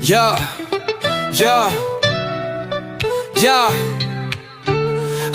Yeah, yeah, yeah.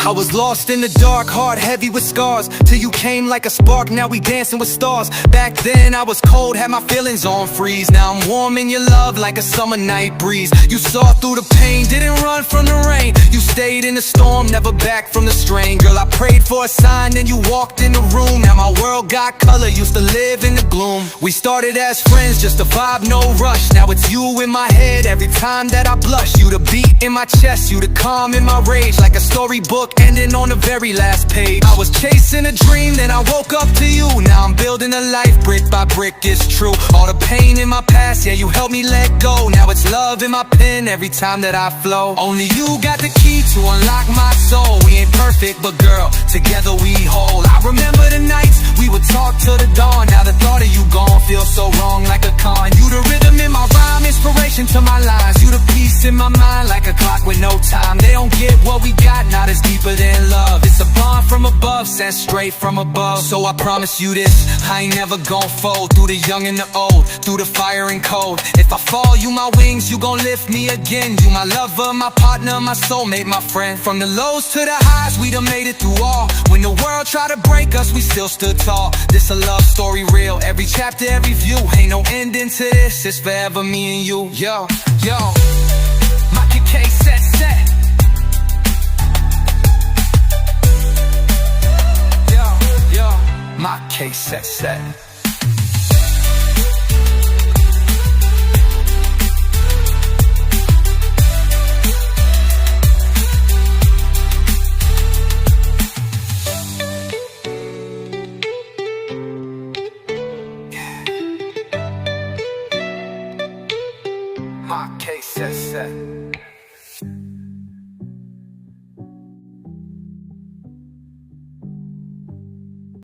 I was lost in the dark, heart heavy with scars, till you came like a spark, now we dancing with stars. Back then I was cold, had my feelings on freeze. Now I'm warm in your love like a summer night breeze. You saw through the pain, didn't run from the rain. You stayed in the storm, never back from the strain. Girl, I prayed for a sign, then you walked in the room. Now my world got color, used to live in the gloom. We started as friends, just a vibe, no rush. Now it's you in my head, every time that I blush. You the beat in my chest, you the calm in my rage. Like a storybook ending on the very last page. I was chasing a dream, then I woke up to you. Now I'm building a life, brick by brick, it's true. All the pain in my past, yeah, you helped me let go. Now it's love in my pen every time that I flow. Only you got the key to unlock my soul. We ain't perfect, but girl, together we whole. I remember the nights we would talk till the dawn. Now the thought of you gone feels so wrong, like a con. You the rhythm in my rhyme, inspiration to my lines. You the peace in my mind, like a clock with no time. They don't get what we got, not as deeper than love. It's a bond from above, sent straight from above. So I promise you this, I ain't never gon' fold. Through the young and the old, through the fire and cold. If I fall, you my wings, you gon' lift me again. You my lover, my partner, my soulmate, my friend. From the lows to the highs, we done made it through all. When the world tried to break us, we still stood tall. This a love story real, every chapter, every view. Ain't no ending to this, it's forever me and you. Yo, yo, my KK set. My case set. My case set.